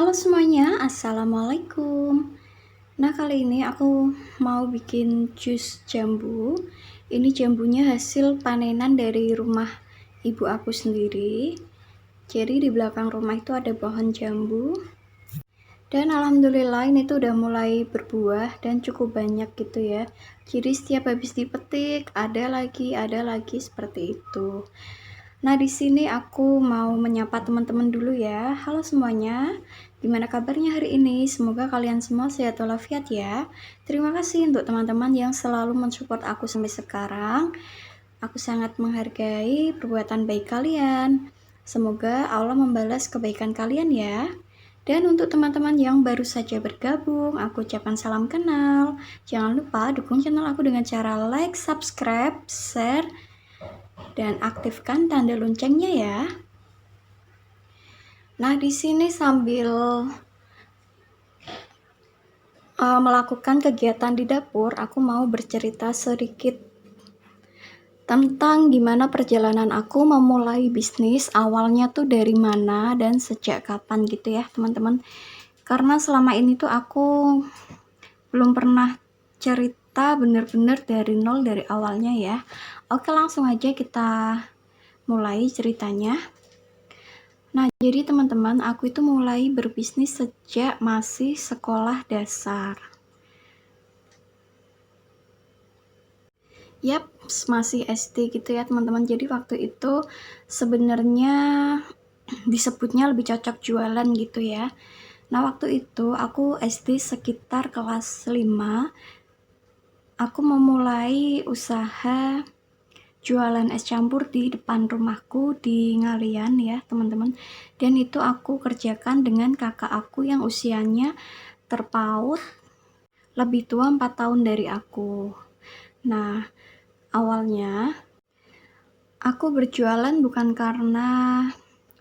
Halo semuanya, assalamualaikum. Nah, kali ini aku mau bikin jus jambu. Ini jambunya hasil panenan dari rumah ibu aku sendiri. Jadi di belakang rumah itu ada pohon jambu. Dan alhamdulillah ini tuh udah mulai berbuah dan cukup banyak gitu ya. Jadi setiap habis dipetik ada lagi seperti itu. Nah, di sini aku mau menyapa teman-teman dulu ya. Halo semuanya, gimana kabarnya hari ini? Semoga kalian semua sehat walafiat ya. Terima kasih untuk teman-teman yang selalu mensupport aku sampai sekarang. Aku sangat menghargai perbuatan baik kalian. Semoga Allah membalas kebaikan kalian ya. Dan untuk teman-teman yang baru saja bergabung, aku ucapkan salam kenal. Jangan lupa dukung channel aku dengan cara like, subscribe, share, dan aktifkan tanda loncengnya ya. Nah, di sini sambil melakukan kegiatan di dapur, aku mau bercerita sedikit tentang gimana perjalanan aku memulai bisnis. Awalnya tuh dari mana dan sejak kapan gitu ya, teman-teman. Karena selama ini tuh aku belum pernah cerita bener-bener dari nol, dari awalnya ya. Oke, langsung aja kita mulai ceritanya. Nah, jadi teman-teman, aku itu mulai berbisnis sejak masih sekolah dasar. Yap, masih SD gitu ya teman-teman. Jadi waktu itu sebenarnya disebutnya lebih cocok jualan gitu ya. Nah, waktu itu aku SD sekitar kelas 5. Aku memulai usaha jualan es campur di depan rumahku di Ngalian ya teman-teman. Dan itu aku kerjakan dengan kakak aku yang usianya terpaut, lebih tua 4 tahun dari aku. Nah, awalnya aku berjualan bukan karena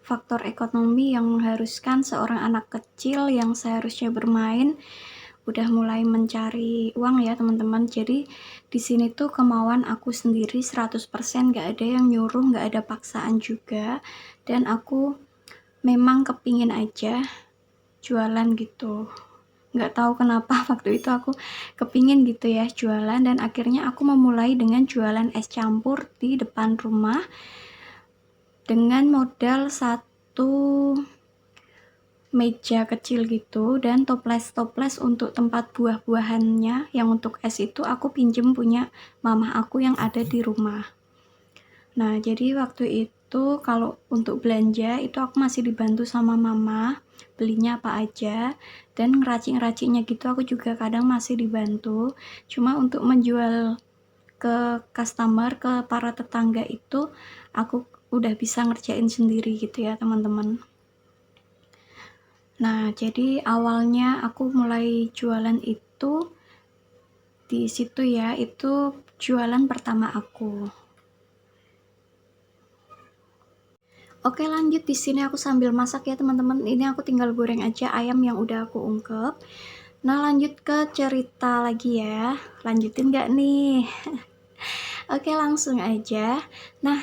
faktor ekonomi yang mengharuskan seorang anak kecil yang seharusnya bermain udah mulai mencari uang ya teman-teman. Jadi di sini tuh kemauan aku sendiri 100%, nggak ada yang nyuruh, nggak ada paksaan juga. Dan aku memang kepingin aja jualan gitu. Nggak tahu kenapa waktu itu aku kepingin gitu ya jualan, dan akhirnya aku memulai dengan jualan es campur di depan rumah dengan modal satu meja kecil gitu dan toples untuk tempat buah-buahannya. Yang untuk es itu aku pinjem punya mama aku yang ada di rumah. Nah, jadi waktu itu kalau untuk belanja itu aku masih dibantu sama mama, belinya apa aja, dan ngeracik-ngeraciknya gitu aku juga kadang masih dibantu. Cuma untuk menjual ke customer, ke para tetangga itu aku udah bisa ngerjain sendiri gitu ya teman-teman. Nah, jadi awalnya aku mulai jualan itu di situ ya, itu jualan pertama aku. Oke, lanjut. Di sini aku sambil masak ya teman-teman. Ini aku tinggal goreng aja ayam yang udah aku ungkep. Nah, lanjut ke cerita lagi ya. Lanjutin nggak nih? Oke, langsung aja. Nah,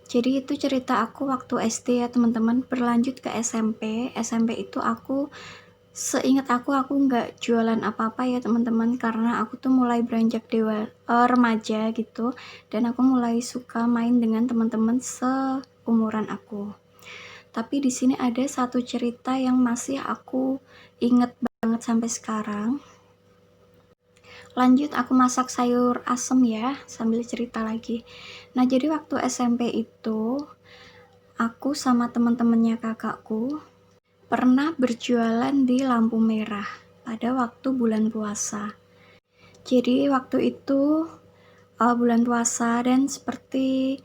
jadi itu cerita aku waktu SD ya teman-teman. Berlanjut ke SMP. SMP itu aku seingat aku nggak jualan apa-apa ya teman-teman, karena aku tuh mulai beranjak remaja gitu, dan aku mulai suka main dengan teman-teman seumuran aku. Tapi di sini ada satu cerita yang masih aku inget banget sampai sekarang. Lanjut, aku masak sayur asem ya, sambil cerita lagi. Nah, jadi waktu SMP itu aku sama teman-temannya kakakku pernah berjualan di lampu merah pada waktu bulan puasa. Jadi waktu itu bulan puasa, dan seperti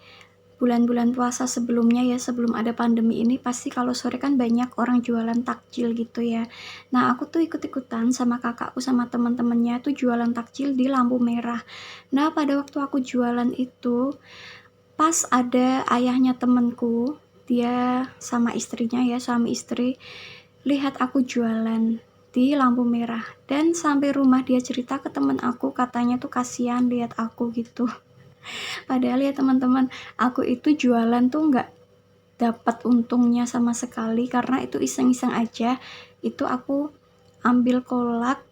bulan-bulan puasa sebelumnya ya, sebelum ada pandemi ini, pasti kalau sore kan banyak orang jualan takjil gitu ya. Nah, aku tuh ikut-ikutan sama kakakku sama teman-temannya tuh jualan takjil di lampu merah. Nah, pada waktu aku jualan itu, pas ada ayahnya temenku, dia sama istrinya ya, suami istri, lihat aku jualan di lampu merah, dan sampai rumah dia cerita ke temen aku, katanya tuh kasihan lihat aku gitu. Padahal ya teman-teman, aku itu jualan tuh nggak dapat untungnya sama sekali, karena itu iseng-iseng aja. itu aku ambil kolak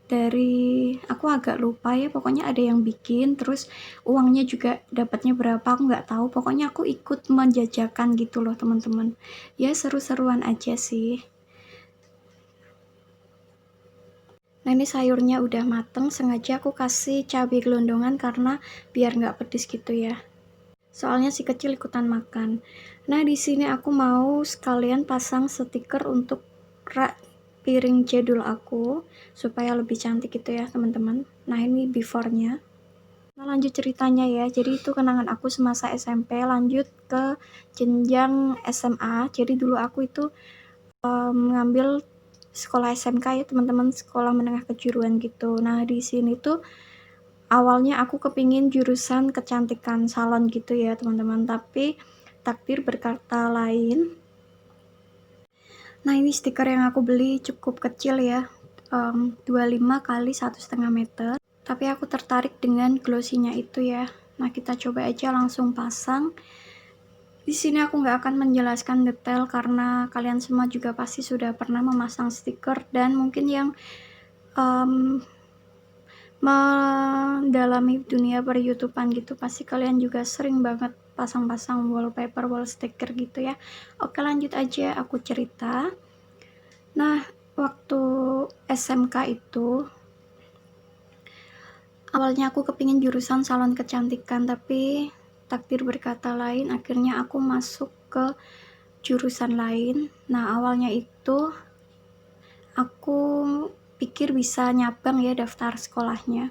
dari, aku agak lupa ya, pokoknya ada yang bikin, terus uangnya juga dapatnya berapa aku nggak tahu, pokoknya aku ikut menjajakan gitu loh teman-teman. Ya seru-seruan aja sih. Nah ini sayurnya udah mateng, sengaja aku kasih cabai gelondongan karena biar nggak pedes gitu ya. Soalnya si kecil ikutan makan. Nah di sini aku mau sekalian pasang stiker untuk rak piring jadul aku supaya lebih cantik gitu ya teman-teman. Nah ini before-nya. Nah lanjut ceritanya ya, jadi itu kenangan aku semasa SMP, lanjut ke jenjang SMA. Jadi dulu aku itu mengambil sekolah SMK ya teman-teman, sekolah menengah kejuruan gitu. Nah di sini tuh awalnya aku kepingin jurusan kecantikan salon gitu ya teman-teman, tapi takdir berkata lain. Nah ini stiker yang aku beli cukup kecil ya, 25 kali 1,5 meter, tapi aku tertarik dengan glossy-nya itu ya. Nah kita coba aja langsung pasang. Di sini aku nggak akan menjelaskan detail karena kalian semua juga pasti sudah pernah memasang stiker, dan mungkin yang mendalami dunia per-YouTubean gitu pasti kalian juga sering banget pasang-pasang wallpaper, wall sticker gitu ya. Oke lanjut aja aku cerita. Nah waktu SMK itu awalnya aku kepingin jurusan salon kecantikan, tapi takdir berkata lain, akhirnya aku masuk ke jurusan lain. Nah awalnya itu aku pikir bisa nyabang ya daftar sekolahnya,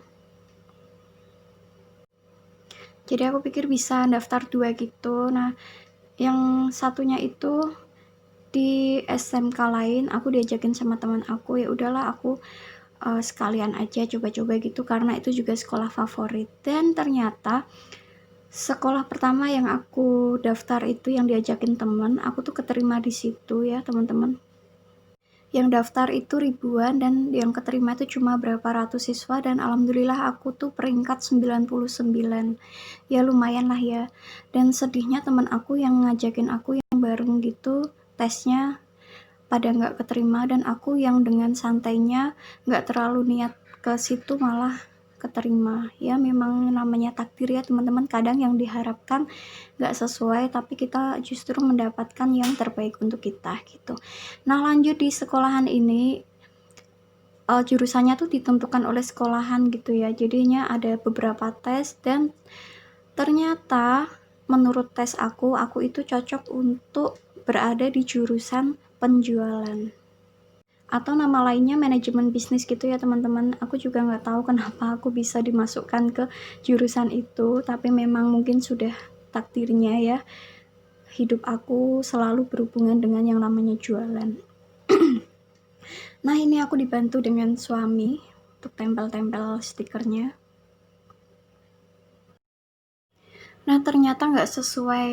jadi aku pikir bisa daftar 2 gitu. Nah yang satunya itu di SMK lain, aku diajakin sama teman aku, ya udahlah aku sekalian aja coba-coba gitu karena itu juga sekolah favorit. Dan ternyata sekolah pertama yang aku daftar itu yang diajakin teman, aku tuh keterima di situ ya teman-teman. Yang daftar itu ribuan dan yang keterima itu cuma berapa ratus siswa, dan alhamdulillah aku tuh peringkat 99. Ya lumayan lah ya. Dan sedihnya teman aku yang ngajakin aku yang bareng gitu tesnya pada nggak keterima, dan aku yang dengan santainya nggak terlalu niat ke situ malah keterima. Ya memang namanya takdir ya teman-teman, kadang yang diharapkan nggak sesuai tapi kita justru mendapatkan yang terbaik untuk kita gitu. Nah lanjut di sekolahan ini jurusannya tuh ditentukan oleh sekolahan gitu ya, jadinya ada beberapa tes, dan ternyata menurut tes aku itu cocok untuk berada di jurusan penjualan, atau nama lainnya manajemen bisnis gitu ya teman-teman. Aku juga nggak tahu kenapa aku bisa dimasukkan ke jurusan itu, tapi memang mungkin sudah takdirnya ya, hidup aku selalu berhubungan dengan yang namanya jualan. Nah ini aku dibantu dengan suami untuk tempel-tempel stikernya. Nah ternyata nggak sesuai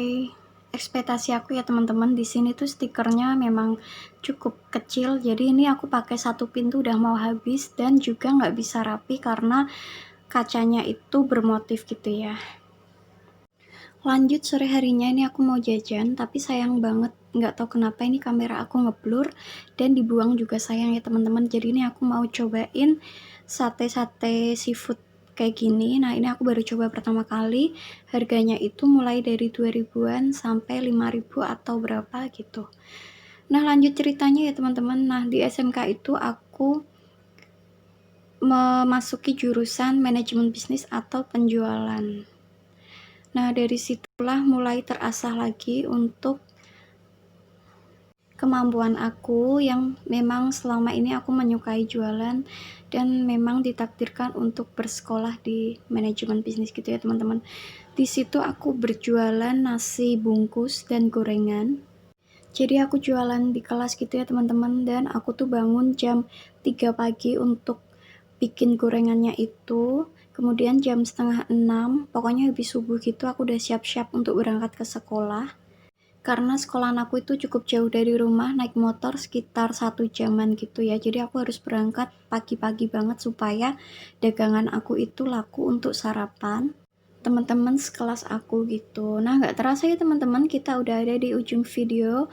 ekspektasi aku ya teman-teman. Di sini tuh stikernya memang cukup kecil, jadi ini aku pakai satu pintu udah mau habis, dan juga nggak bisa rapi karena kacanya itu bermotif gitu ya. Lanjut sore harinya ini aku mau jajan, tapi sayang banget nggak tahu kenapa ini kamera aku ngeblur dan dibuang juga sayang ya teman-teman. Jadi ini aku mau cobain sate-sate seafood kayak gini. Nah ini aku baru coba pertama kali, harganya itu mulai dari 2 ribuan sampai 5 ribu atau berapa gitu. Nah lanjut ceritanya ya teman-teman. Nah di SMK itu aku memasuki jurusan manajemen bisnis atau penjualan. Nah dari situlah mulai terasah lagi untuk kemampuan aku yang memang selama ini aku menyukai jualan dan memang ditakdirkan untuk bersekolah di manajemen bisnis gitu ya teman-teman. Di situ aku berjualan nasi bungkus dan gorengan. Jadi aku jualan di kelas gitu ya teman-teman, dan aku tuh bangun jam 3 pagi untuk bikin gorengannya itu. Kemudian jam setengah 6, pokoknya habis subuh gitu aku udah siap-siap untuk berangkat ke sekolah. Karena sekolahan aku itu cukup jauh dari rumah, naik motor sekitar 1 jaman gitu ya. Jadi aku harus berangkat pagi-pagi banget supaya dagangan aku itu laku untuk sarapan teman-teman sekelas aku gitu. Nah nggak terasa ya teman-teman, kita udah ada di ujung video.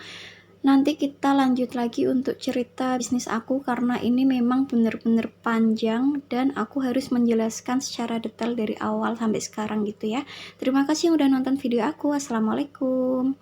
Nanti kita lanjut lagi untuk cerita bisnis aku karena ini memang bener-bener panjang dan aku harus menjelaskan secara detail dari awal sampai sekarang gitu ya. Terima kasih udah nonton video aku. Assalamualaikum.